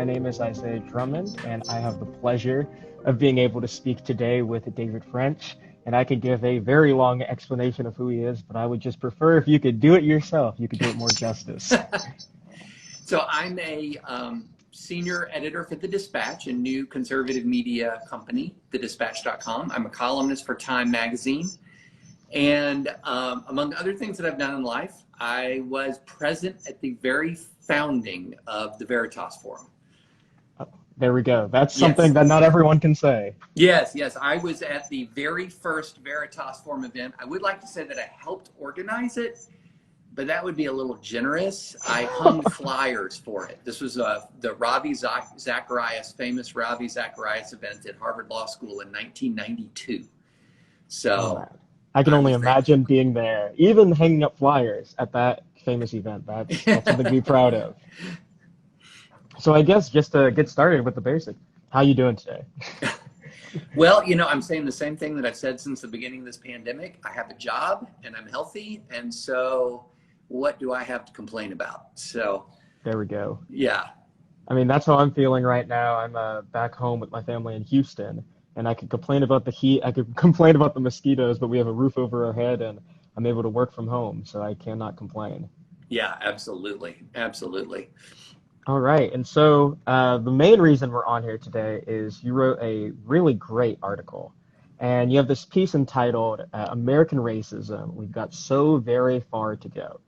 My name is Isaiah Drummond, and I have the pleasure of being able to speak today with David French. And I could give a very long explanation of who he is, but I would just prefer if you could do it yourself. You could do it more justice. So I'm a senior editor for The Dispatch, a new conservative media company, thedispatch.com. I'm a columnist for Time magazine. And among other things that I've done in life, I was present at the very founding of the Veritas Forum. There we go. That's something that not everyone can say. Yes. I was at the very first Veritas Forum event. I would like to say that I helped organize it, but that would be a little generous. I hung flyers for it. This was the Ravi Zacharias, famous Ravi Zacharias event at Harvard Law School in 1992. So I can only imagine being there, even hanging up flyers at that famous event. That's something to be proud of. So I guess just to get started with the basics, how you doing today? Well, I'm saying the same thing that I've said since the beginning of this pandemic. I have a job and I'm healthy. And so what do I have to complain about? So there we go. Yeah. I mean, that's how I'm feeling right now. I'm back home with my family in Houston, and I could complain about the heat. I could complain about the mosquitoes, but we have a roof over our head and I'm able to work from home. So I cannot complain. Yeah, absolutely. Absolutely. All right. And so the main reason we're on here today is you wrote a really great article, and you have this piece entitled American Racism. We've got so very far to go.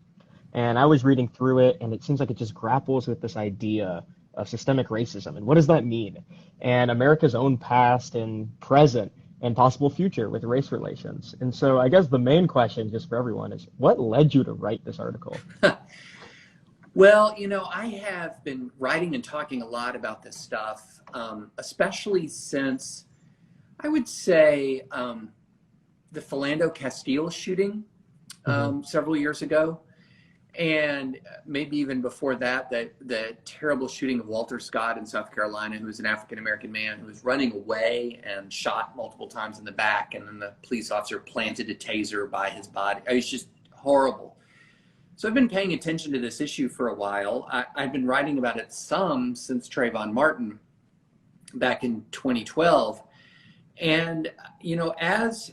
And I was reading through it, and it seems like it just grapples with this idea of systemic racism. And what does that mean? And America's own past and present and possible future with race relations. And so I guess the main question just for everyone is, what led you to write this article? Well, I have been writing and talking a lot about this stuff, especially since, I would say, the Philando Castile shooting several years ago, and maybe even before that, the terrible shooting of Walter Scott in South Carolina, who was an African-American man who was running away and shot multiple times in the back, and then the police officer planted a taser by his body. It was just horrible. So I've been paying attention to this issue for a while. I've been writing about it some since Trayvon Martin back in 2012. And, as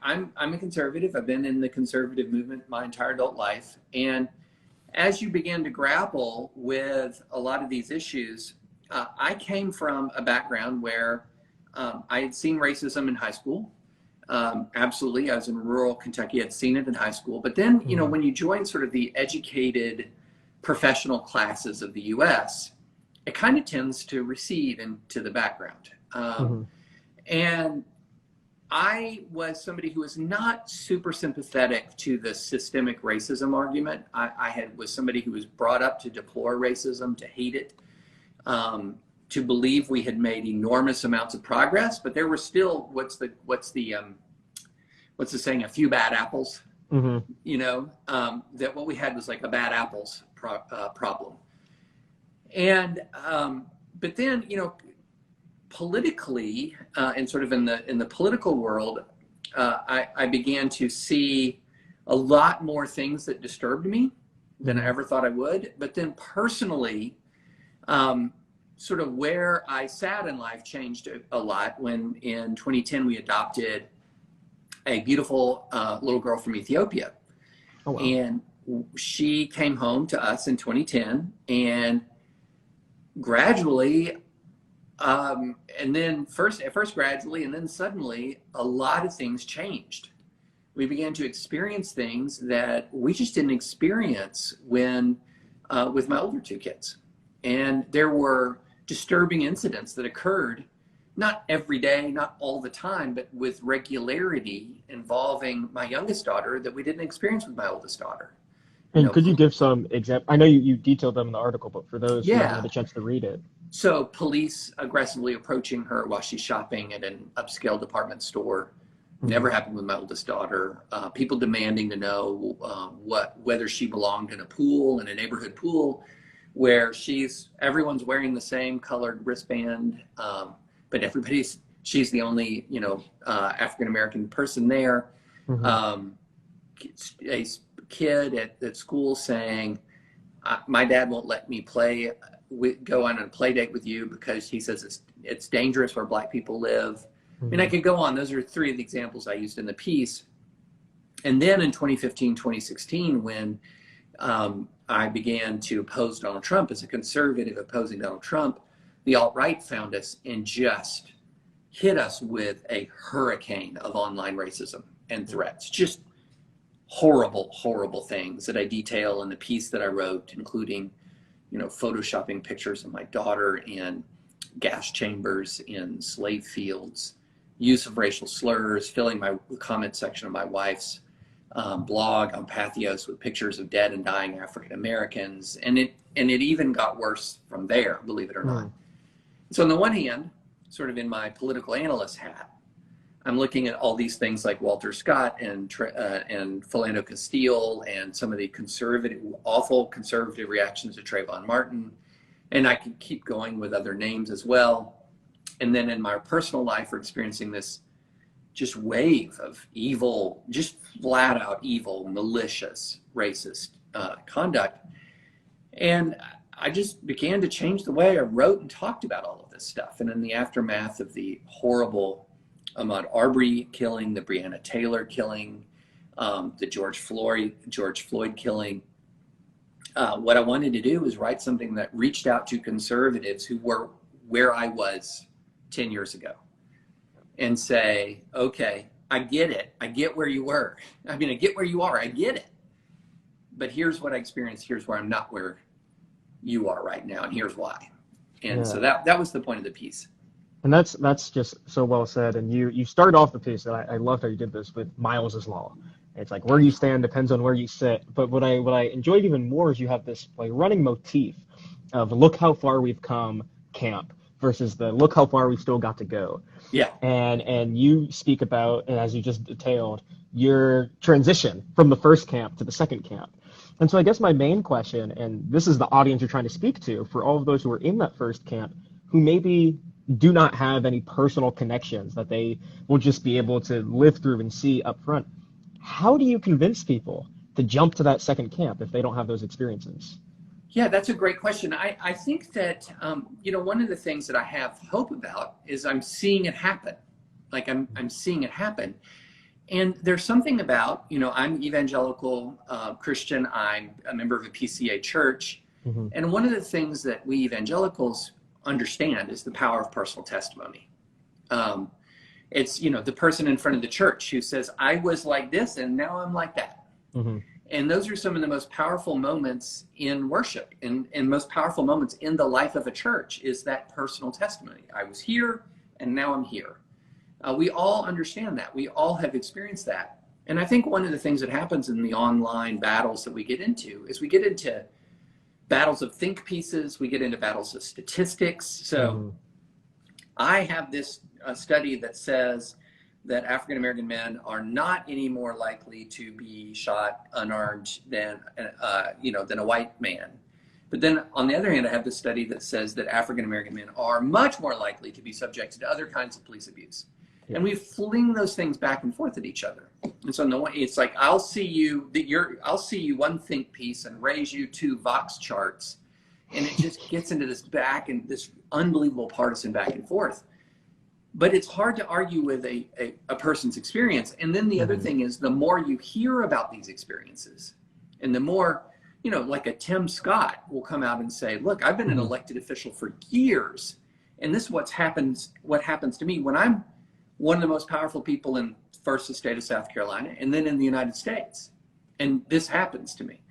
I'm a conservative, I've been in the conservative movement my entire adult life. And as you begin to grapple with a lot of these issues, I came from a background where I had seen racism in high school. Absolutely. I was in rural Kentucky. I'd seen it in high school. But then, when you join sort of the educated professional classes of the U.S., it kind of tends to recede into the background. And I was somebody who was not super sympathetic to the systemic racism argument. I was somebody who was brought up to deplore racism, to hate it, to believe we had made enormous amounts of progress, but there were still what's the saying, a few bad apples. That what we had was like a bad apples problem. And but then politically and sort of in the political world, I began to see a lot more things that disturbed me than I ever thought I would. But then personally, sort of where I sat in life changed a lot when in 2010 we adopted a beautiful little girl from Ethiopia. Oh, wow. And she came home to us in 2010, and gradually, and then first gradually, and then suddenly a lot of things changed. We began to experience things that we just didn't experience when with my older two kids. And there were disturbing incidents that occurred, not every day, not all the time, but with regularity involving my youngest daughter that we didn't experience with my oldest daughter. And could you give some example? I know you detailed them in the article, but for those who haven't had a chance to read it. So police aggressively approaching her while she's shopping at an upscale department store. Never happened with my oldest daughter. People demanding to know whether she belonged in a pool, in a neighborhood pool, where everyone's wearing the same colored wristband, but she's the only African-American person there. A kid at school saying, my dad won't let me play go on a play date with you because he says it's dangerous where Black people live. I mean, I Mhm. could go on. Those are three of the examples I used in the piece. And then in 2015, 2016, when I began to oppose Donald Trump as a conservative opposing Donald Trump, the alt-right found us and just hit us with a hurricane of online racism and threats. Just horrible, horrible things that I detail in the piece that I wrote, including, photoshopping pictures of my daughter in gas chambers in slave fields, use of racial slurs, filling my comment section of my wife's blog on Pathos with pictures of dead and dying African Americans, and it even got worse from there, believe it or not. Mm. So on the one hand, sort of in my political analyst hat, I'm looking at all these things like Walter Scott and Philando Castile and some of the awful conservative reactions to Trayvon Martin, and I could keep going with other names as well. And then in my personal life, we're experiencing this just wave of evil, just flat out evil, malicious, racist conduct. And I just began to change the way I wrote and talked about all of this stuff. And in the aftermath of the horrible Ahmaud Arbery killing, the Breonna Taylor killing, the George Floyd killing, what I wanted to do was write something that reached out to conservatives who were where I was 10 years ago and say, okay, I get it. I get where you were. I mean, I get where you are. I get it. But here's what I experienced. Here's where I'm not where you are right now. And here's why. And Yeah. so that was the point of the piece. And that's just so well said. And you started off the piece, and I loved how you did this with Miles's Law. It's like where you stand depends on where you sit. But what I enjoyed even more is you have this like running motif of look how far we've come camp versus the look how far we still got to go. Yeah. And you speak about, and as you just detailed, your transition from the first camp to the second camp. And so I guess my main question, and this is the audience you're trying to speak to, for all of those who are in that first camp, who maybe do not have any personal connections that they will just be able to live through and see up front. How do you convince people to jump to that second camp if they don't have those experiences? Yeah, that's a great question. I think that, one of the things that I have hope about is I'm seeing it happen. Like I'm seeing it happen. And there's something about, I'm evangelical Christian. I'm a member of a PCA church. Mm-hmm. And one of the things that we evangelicals understand is the power of personal testimony. It's, the person in front of the church who says, I was like this and now I'm like that. Mm-hmm. And those are some of the most powerful moments in worship and most powerful moments in the life of a church is that personal testimony. I was here and now I'm here. We all understand that. We all have experienced that. And I think one of the things that happens in the online battles that we get into is we get into battles of think pieces. We get into battles of statistics. So I have this study that says that African-American men are not any more likely to be shot unarmed than a white man. But then on the other hand, I have this study that says that African-American men are much more likely to be subjected to other kinds of police abuse. Yeah. And we fling those things back and forth at each other. And so it's like, I'll see you one think piece and raise you two Vox charts. And it just gets into this unbelievable partisan back and forth. But it's hard to argue with a person's experience. And then the other thing is the more you hear about these experiences and the more, like a Tim Scott will come out and say, look, I've been an elected official for years. And this is what happens to me when I'm one of the most powerful people in first the state of South Carolina and then in the United States. And this happens to me.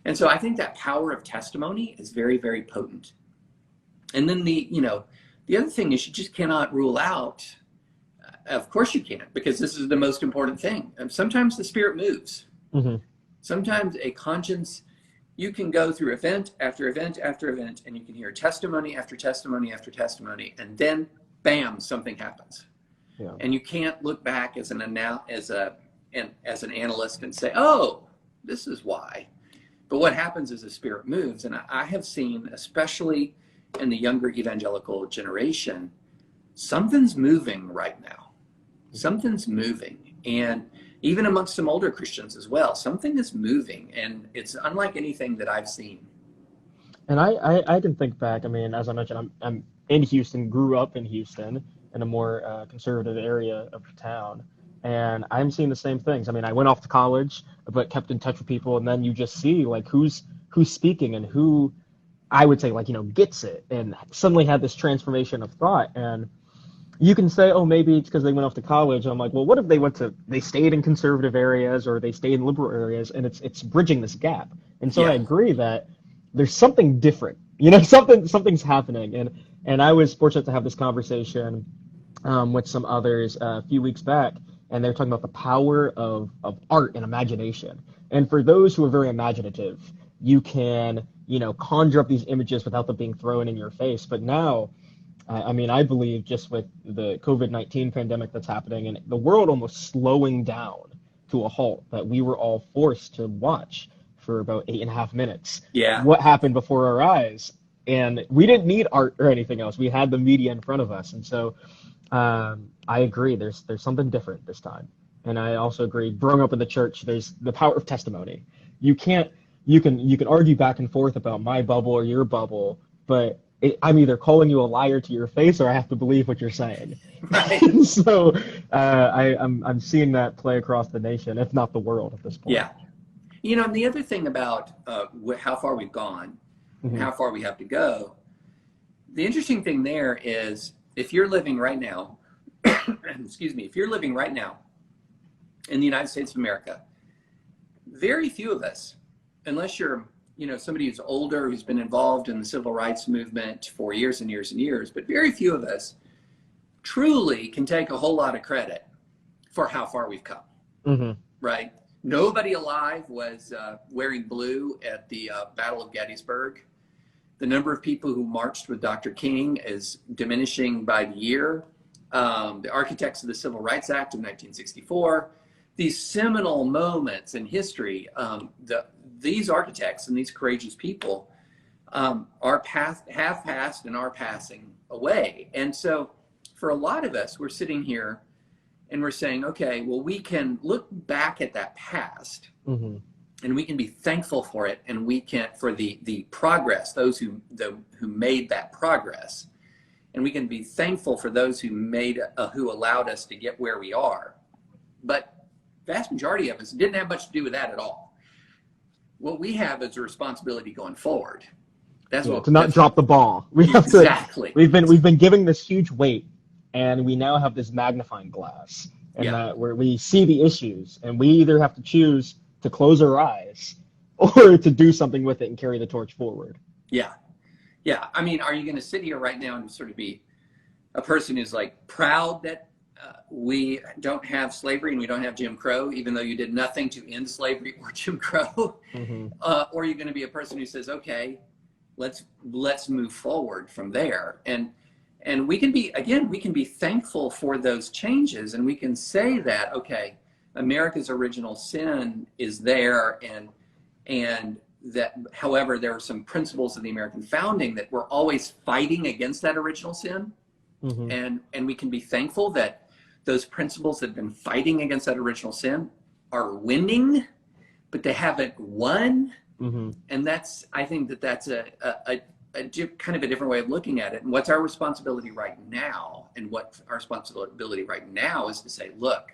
And so I think that power of testimony is very, very potent. And then the other thing is you just cannot rule out, of course you can't, because this is the most important thing. And sometimes the Spirit moves. Mm-hmm. Sometimes a conscience, you can go through event after event after event, and you can hear testimony after testimony after testimony, and then, bam, something happens. Yeah. And you can't look back as an analyst and say, oh, this is why. But what happens is the Spirit moves. And I have seen, especially in the younger evangelical generation, something's moving right now. Something's moving. And even amongst some older Christians as well, something is moving. And it's unlike anything that I've seen. And I can think back. I mean, as I mentioned, I'm in Houston, grew up in Houston, in a more conservative area of town, and I'm seeing the same things. I mean, I went off to college, but kept in touch with people, and then you just see like who's speaking and who I would say like gets it, and suddenly had this transformation of thought. And you can say, oh, maybe it's because they went off to college. I'm like, well, what if they stayed in conservative areas or they stayed in liberal areas, and it's bridging this gap. And so I Yeah. agree that there's something different, something's happening. And I was fortunate to have this conversation with some others a few weeks back, and they're talking about the power of art and imagination. And for those who are very imaginative, you can conjure up these images without them being thrown in your face. But now I mean, I believe just with the COVID-19 pandemic that's happening and the world almost slowing down to a halt, that we were all forced to watch for about 8.5 minutes Yeah. what happened before our eyes. And we didn't need art or anything else. We had the media in front of us. And so I agree. There's something different this time. And I also agree, growing up in the church, there's the power of testimony. You can't, you can argue back and forth about my bubble or your bubble, but I'm either calling you a liar to your face or I have to believe what you're saying. Right. So I'm seeing that play across the nation, if not the world, at this point. Yeah. And the other thing about how far we've gone and Hmm. how far we have to go, the interesting thing there is if you're living right now, excuse me, if you're living right now in the United States of America, very few of us, unless you're somebody who's older, who's been involved in the civil rights movement for years and years and years, but very few of us truly can take a whole lot of credit for how far we've come, Hmm. right? Nobody alive was wearing blue at the Battle of Gettysburg. The number of people who marched with Dr. King is diminishing by the year. The architects of the Civil Rights Act of 1964, these seminal moments in history, these architects and these courageous people have passed and are passing away. And so for a lot of us, we're sitting here and we're saying, okay, well, we can look back at that past Hmm. and we can be thankful for it, and we can for the progress, those who made that progress, and we can be thankful for those who allowed us to get where we are. But vast majority of us didn't have much to do with that at all. What we have is a responsibility going forward. Yeah, to not drop the ball. We have to. Exactly. We've been giving this huge weight, and we now have this magnifying glass, and Yeah. that where we see the issues, and we either have to choose to close our eyes or to do something with it and carry the torch forward. Yeah. Yeah. I mean, are you going to sit here right now and sort of be a person who's like proud that we don't have slavery and we don't have Jim Crow, even though you did nothing to end slavery or Jim Crow? Hmm. Or are you going to be a person who says, okay, let's move forward from there? And we can be thankful for those changes, and we can say that, okay, America's original sin is there, and that, however, there are some principles of the American founding that we're always fighting against that original sin. Hmm. And we can be thankful that those principles that have been fighting against that original sin are winning, but they haven't won. Hmm. And I think that's a kind of a different way of looking at it. And what's our responsibility right now? And what our responsibility right now is to say, look,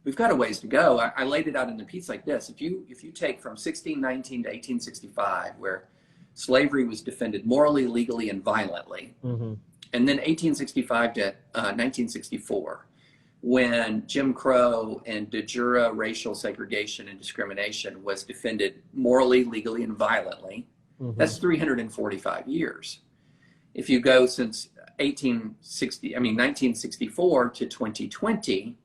we've got a ways to go. I laid it out in the piece like this. If you take from 1619 to 1865, where slavery was defended morally, legally, and violently, Hmm. and then 1865 to 1964, when Jim Crow and de jure racial segregation and discrimination was defended morally, legally, and violently, Hmm. that's 345 years. If you go since 1964 to 2020,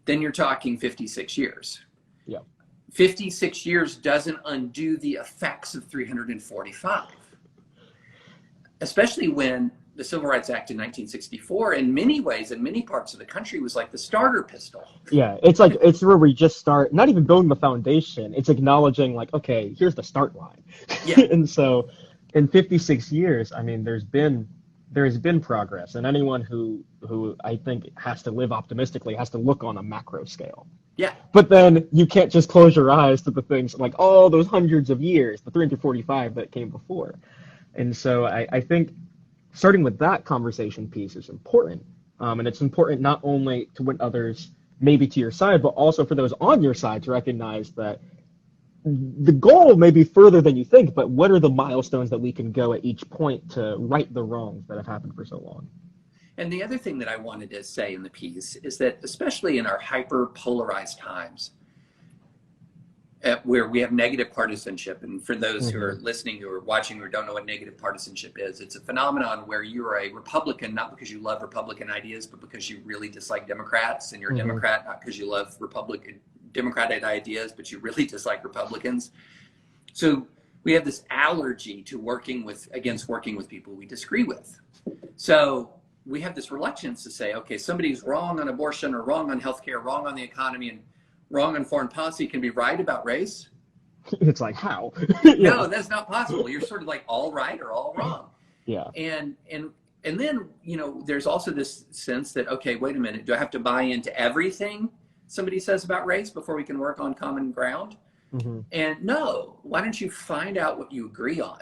then you're talking 56 years. Yeah. 56 years doesn't undo the effects of 345, especially when the Civil Rights Act in 1964, in many ways, in many parts of the country, was like the starter pistol. Yeah, it's where we just start, not even building the foundation. It's acknowledging like, okay, here's the start line. Yeah. And so in 56 years, I mean, there's been progress, and anyone who I think has to live optimistically has to look on a macro scale. Yeah. But then you can't just close your eyes to the things like all those hundreds of years, the 345 that came before. And so I think starting with that conversation piece is important. And it's important not only to win others maybe to your side, but also for those on your side to recognize that the goal may be further than you think, but what are the milestones that we can go at each point to right the wrongs that have happened for so long? And the other thing that I wanted to say in the piece is that, especially in our hyper polarized times, where we have negative partisanship, and for those who are listening, who are watching, who don't know what negative partisanship is, it's a phenomenon where you are a Republican not because you love Republican ideas, but because you really dislike Democrats, and you're a Democrat not because you love Democratic ideas, but you really dislike Republicans. So we have this allergy to working with people we disagree with. So we have this reluctance to say, okay, somebody's wrong on abortion or wrong on healthcare, wrong on the economy, and wrong on foreign policy can be right about race. It's like, how? No, that's not possible. You're sort of like all right or all wrong. Yeah. And then, there's also this sense that, okay, wait a minute, do I have to buy into everything somebody says about race before we can work on common ground? And no, why don't you find out what you agree on?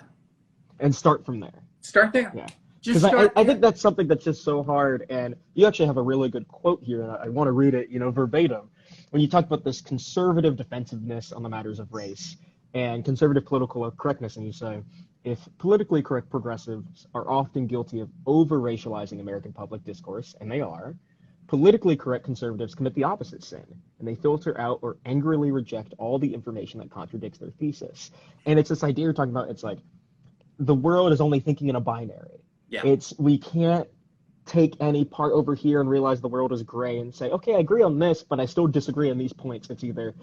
And start from there. Start there. Yeah. Just Because I think that's something that's just so hard. And you actually have a really good quote here, and I want to read it, verbatim. When you talk about this conservative defensiveness on the matters of race and conservative political correctness, and you say, if politically correct progressives are often guilty of over-racializing American public discourse, and they are, politically correct conservatives commit the opposite sin, and they filter out or angrily reject all the information that contradicts their thesis. And it's this idea you're talking about, it's like, the world is only thinking in a binary. Yeah. We can't take any part over here and realize the world is gray and say, okay, I agree on this, but I still disagree on these points. It's either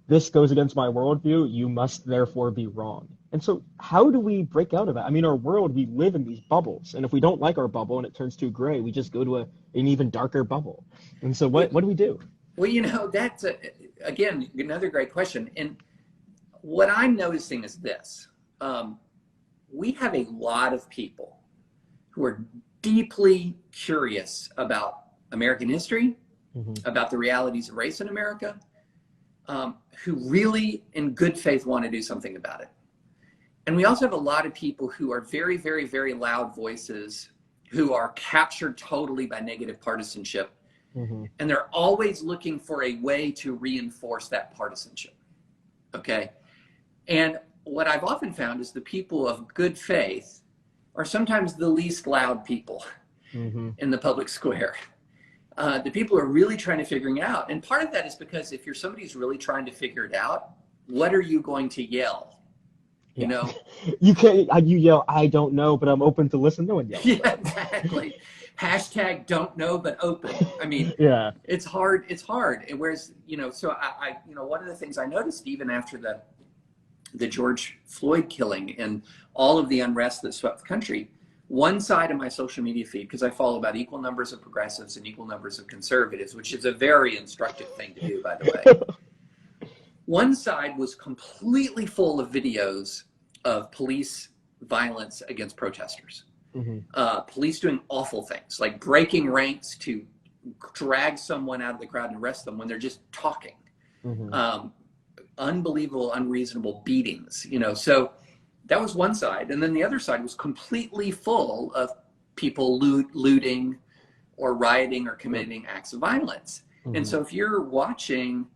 this goes against my worldview, you must therefore be wrong. And so how do we break out of that? I mean, our world, we live in these bubbles. And if we don't like our bubble and it turns too gray, we just go to an even darker bubble. And so what do we do? Well, that's, again, another great question. And what I'm noticing is this. We have a lot of people who are deeply curious about American history, about the realities of race in America, who really, in good faith, want to do something about it. And we also have a lot of people who are very, very, very loud voices who are captured totally by negative partisanship. And they're always looking for a way to reinforce that partisanship. Okay. And what I've often found is the people of good faith are sometimes the least loud people in the public square. The people who are really trying to figure it out. And part of that is because if you're somebody who's really trying to figure it out, what are you going to yell? You know? You yell, I don't know, but I'm open to listen. No one yells. Yeah, exactly. Hashtag don't know, but open. I mean, it's hard. It's hard. And whereas, so I one of the things I noticed even after the George Floyd killing and all of the unrest that swept the country, one side of my social media feed, because I follow about equal numbers of progressives and equal numbers of conservatives, which is a very instructive thing to do, by the way. One side was completely full of videos of police violence against protesters. Police doing awful things, like breaking ranks to drag someone out of the crowd and arrest them when they're just talking. Unbelievable, unreasonable beatings, so that was one side. And then the other side was completely full of people looting or rioting or committing acts of violence. And so if you're watching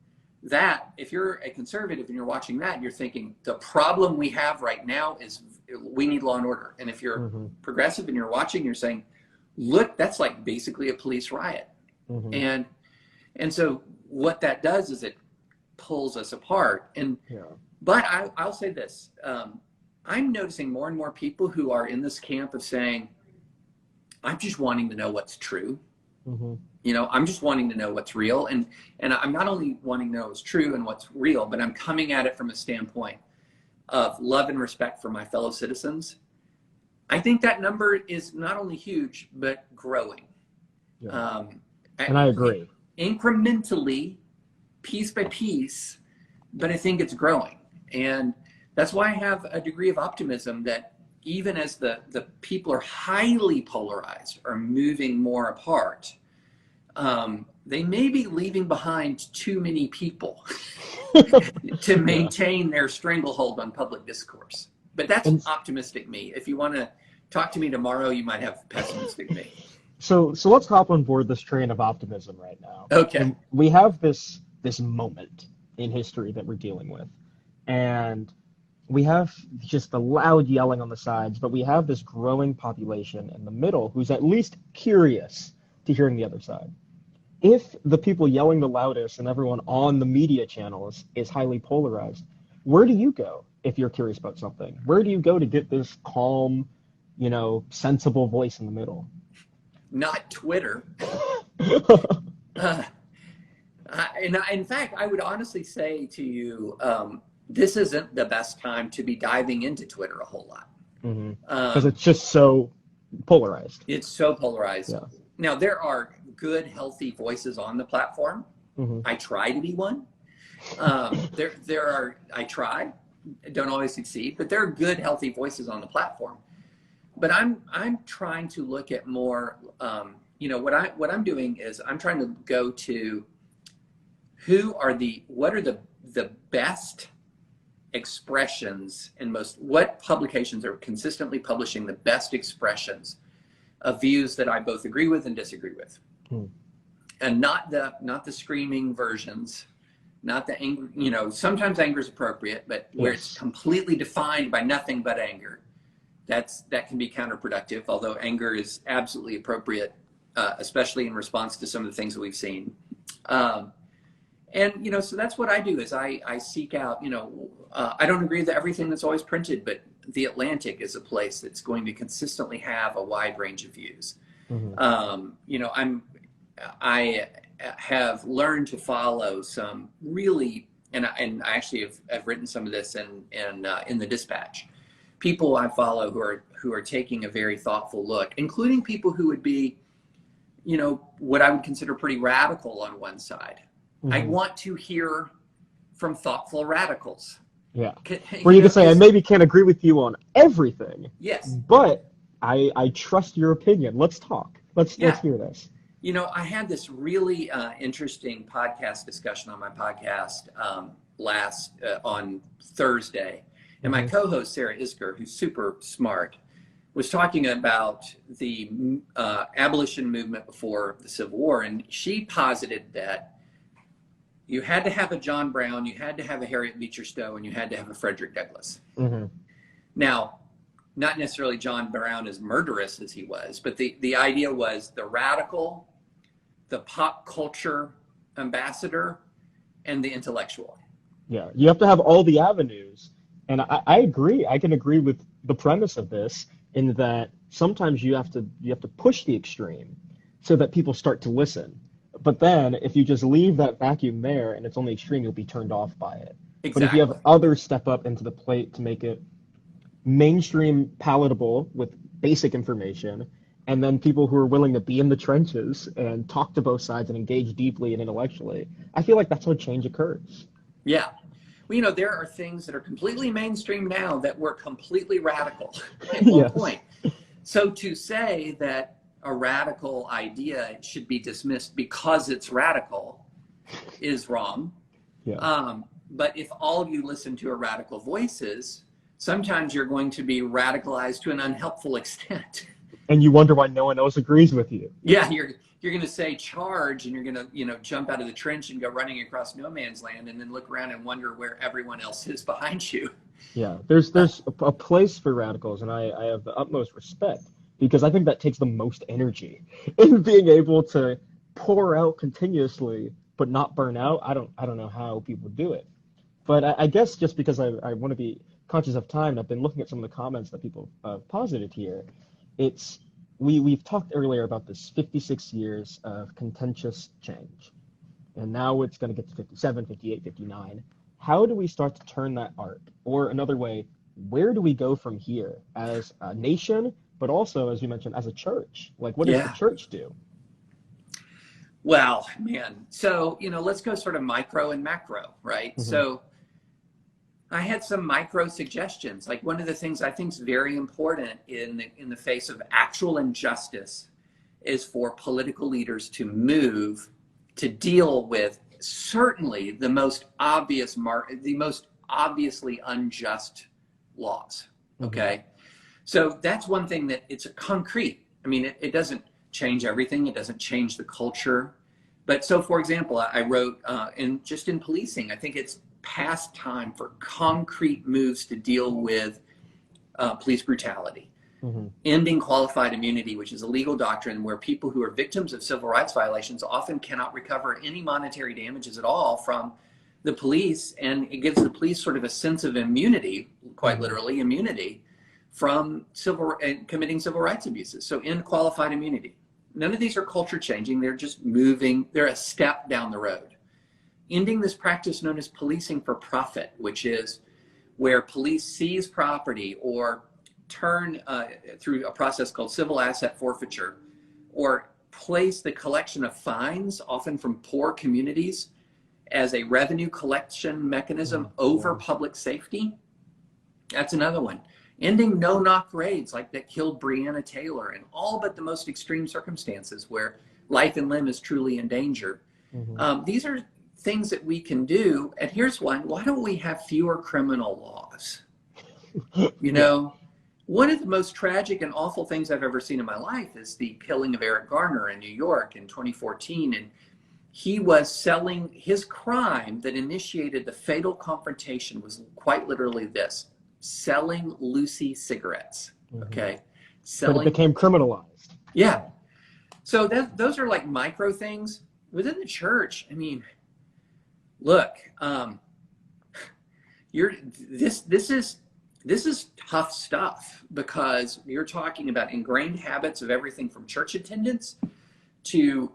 that, if you're a conservative and you're watching that, you're thinking the problem we have right now is we need law and order. And if you're progressive and you're watching, you're saying, look, that's like basically a police riot. And so what that does is it pulls us apart. And but I'll say this, I'm noticing more and more people who are in this camp of saying, I'm just wanting to know what's true. I'm just wanting to know what's real. And I'm not only wanting to know what's true and what's real, but I'm coming at it from a standpoint of love and respect for my fellow citizens. I think that number is not only huge, but growing. And I agree. Incrementally, piece by piece, but I think it's growing. And that's why I have a degree of optimism that even as the people are highly polarized, are moving more apart, they may be leaving behind too many people to Yeah. maintain their stranglehold on public discourse. But that's And optimistic me. If you want to talk to me tomorrow, you might have pessimistic me. so let's hop on board this train of optimism right now. Okay. And we have this moment in history that we're dealing with. And we have just the loud yelling on the sides, but we have this growing population in the middle who's at least curious to hearing the other side. If the people yelling the loudest and everyone on the media channels is highly polarized, where do you go if you're curious about something? Where do you go to get this calm, sensible voice in the middle? Not Twitter. In fact, I would honestly say to you, this isn't the best time to be diving into Twitter a whole lot. Because it's just so polarized. It's so polarized. Yeah. Now, there are good, healthy voices on the platform. I try to be one. I try, don't always succeed, but there are good, healthy voices on the platform. But I'm trying to look at more, what I'm doing is I'm trying to go to what are the best expressions and what publications are consistently publishing the best expressions of views that I both agree with and disagree with. And not the screaming versions, not the anger, sometimes anger is appropriate, but where it's completely defined by nothing but anger, that can be counterproductive, although anger is absolutely appropriate, especially in response to some of the things that we've seen. So that's what I do is I seek out, I don't agree with everything that's always printed, but The Atlantic is a place that's going to consistently have a wide range of views. I have learned to follow some really, and I actually have written some of this in the Dispatch. People I follow who are taking a very thoughtful look, including people who would be, what I would consider pretty radical on one side. I want to hear from thoughtful radicals. Yeah. Where you can say, I maybe can't agree with you on everything. Yes. But I trust your opinion. Let's talk. Let's hear this. I had this really interesting podcast discussion on my podcast on Thursday. And my co-host, Sarah Isker, who's super smart, was talking about the abolition movement before the Civil War. And she posited that you had to have a John Brown, you had to have a Harriet Beecher Stowe, and you had to have a Frederick Douglass. Now, not necessarily John Brown as murderous as he was, but the idea was the radical, the pop culture ambassador, and the intellectual. Yeah, you have to have all the avenues. And I agree. I can agree with the premise of this in that sometimes you have to push the extreme so that people start to listen. But then if you just leave that vacuum there and it's only extreme, you'll be turned off by it. Exactly. But if you have others step up into the plate to make it mainstream palatable with basic information, and then people who are willing to be in the trenches and talk to both sides and engage deeply and intellectually, I feel like that's how change occurs. Yeah. Well, there are things that are completely mainstream now that were completely radical at one point. So to say that a radical idea should be dismissed because it's radical is wrong. Yeah. But if all of you listen to a radical voices, sometimes you're going to be radicalized to an unhelpful extent. And you wonder why no one else agrees with you. Yeah, you're going to say charge, and you're going to jump out of the trench and go running across no man's land, and then look around and wonder where everyone else is behind you. Yeah, there's a place for radicals, and I have the utmost respect, because I think that takes the most energy in being able to pour out continuously but not burn out. I don't know how people do it, but I guess just because I want to be conscious of time, I've been looking at some of the comments that people posited here. We've talked earlier about this 56 years of contentious change, and now it's going to get to 57, 58, 59. How do we start to turn that arc? Or another way, where do we go from here as a nation, but also, as you mentioned, as a church? Like, what does the church do? Well, man, so, let's go sort of micro and macro, right? Mm-hmm. So I had some micro suggestions. Like, one of the things I think is very important in the face of actual injustice is for political leaders to move to deal with certainly the most obviously unjust laws. Okay. So that's one thing that it's a concrete. I mean, it doesn't change everything. It doesn't change the culture. But so, for example, I wrote in policing, I think it's past time for concrete moves to deal with police brutality. Ending qualified immunity, which is a legal doctrine where people who are victims of civil rights violations often cannot recover any monetary damages at all from the police, and it gives the police sort of a sense of immunity, quite literally immunity, from committing civil rights abuses. So end qualified immunity. None of these are culture changing. They're just moving. They're a step down the road. Ending this practice known as policing for profit, which is where police seize property or turn through a process called civil asset forfeiture, or place the collection of fines, often from poor communities, as a revenue collection mechanism over public safety. That's another one. Ending no-knock raids like that killed Breonna Taylor in all but the most extreme circumstances where life and limb is truly in danger. These are things that we can do. And here's one. Why don't we have fewer criminal laws? You know, one of the most tragic and awful things I've ever seen in my life is the killing of Eric Garner in New York in 2014. And he was selling, his crime that initiated the fatal confrontation was quite literally this: selling Lucy cigarettes. Okay. But it became criminalized. Yeah. So those are like micro things within the church. I mean, look, this is tough stuff, because you're talking about ingrained habits of everything from church attendance to,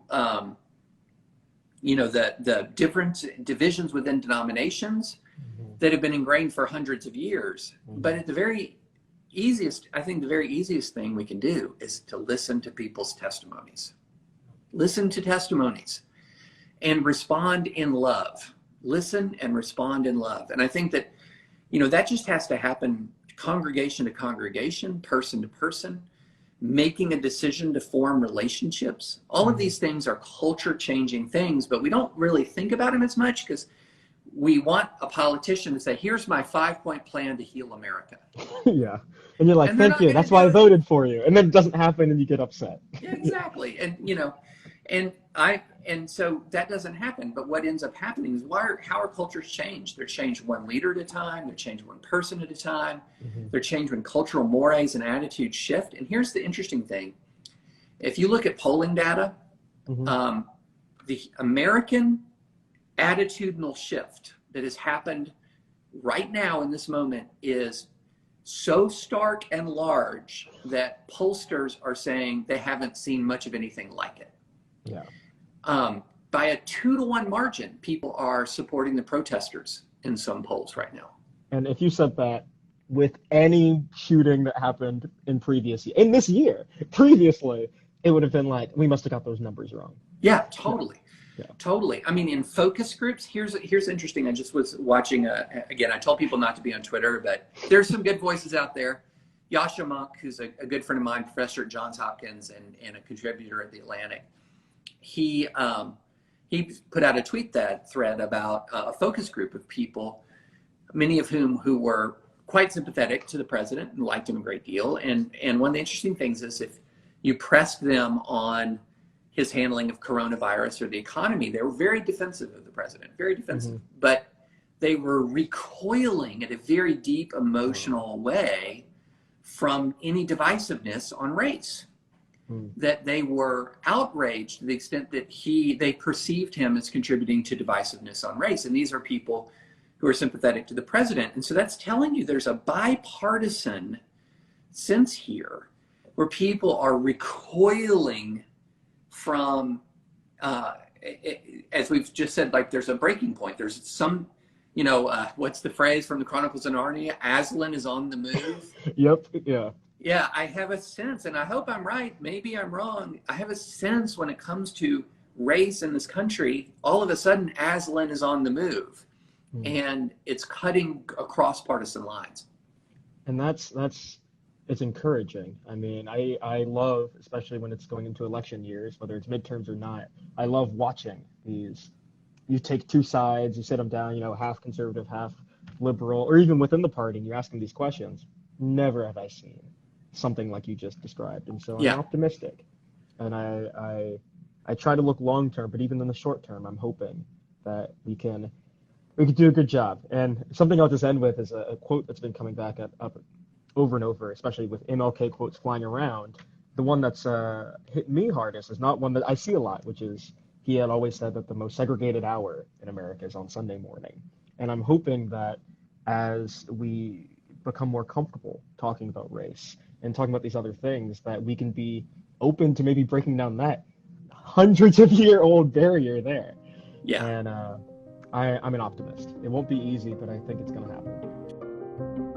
the different divisions within denominations that have been ingrained for hundreds of years. But at the very easiest thing we can do is to listen to people's testimonies. Listen to testimonies and respond in love. Listen and respond in love. And I think that, that just has to happen congregation to congregation, person to person, making a decision to form relationships. All of these things are culture changing things, but we don't really think about them as much because we want a politician to say, here's my 5-point plan to heal America. Yeah. And you're like, thank you. That's why I voted for you. And then it doesn't happen and you get upset. Yeah, exactly. And so that doesn't happen. But what ends up happening is how are cultures changed? They're changed one leader at a time. They're changed one person at a time. They're changed when cultural mores and attitudes shift. And here's the interesting thing. If you look at polling data, the American attitudinal shift that has happened right now in this moment is so stark and large that pollsters are saying they haven't seen much of anything like it. Yeah. By a 2-to-1 margin, people are supporting the protesters in some polls right now. And if you said that with any shooting that happened in this year, previously, it would have been like, we must have got those numbers wrong. Yeah, totally. Yeah. Totally. I mean, in focus groups, here's interesting. I just was watching, again, I told people not to be on Twitter, but there's some good voices out there. Yasha Monk, who's a good friend of mine, professor at Johns Hopkins and a contributor at The Atlantic, he put out a thread about a focus group of people, many of who were quite sympathetic to the president and liked him a great deal. And one of the interesting things is if you pressed them on his handling of coronavirus or the economy, they were very defensive of the president, very defensive. But they were recoiling in a very deep emotional way from any divisiveness on race. That they were outraged to the extent that they perceived him as contributing to divisiveness on race. And these are people who are sympathetic to the president. And so that's telling you there's a bipartisan sense here where people are recoiling from, as we've just said, like there's a breaking point. There's some, what's the phrase from the Chronicles of Narnia? Aslan is on the move. Yep. Yeah. Yeah, I have a sense, and I hope I'm right, maybe I'm wrong. I have a sense when it comes to race in this country, all of a sudden Aslan is on the move, and it's cutting across partisan lines. And it's encouraging. I mean, I love, especially when it's going into election years, whether it's midterms or not, I love watching these. You take two sides, you sit them down, half conservative, half liberal, or even within the party, and you ask them these questions. Never have I seen something like you just described. And so I'm Yeah. optimistic. And I try to look long term, but even in the short term, I'm hoping that we can do a good job. And something I'll just end with is a quote that's been coming back up over and over, especially with MLK quotes flying around. The one that's hit me hardest is not one that I see a lot, which is he had always said that the most segregated hour in America is on Sunday morning. And I'm hoping that as we become more comfortable talking about race and talking about these other things, that we can be open to maybe breaking down that hundreds of year old barrier there. Yeah. And I'm an optimist. It won't be easy, but I think it's going to happen.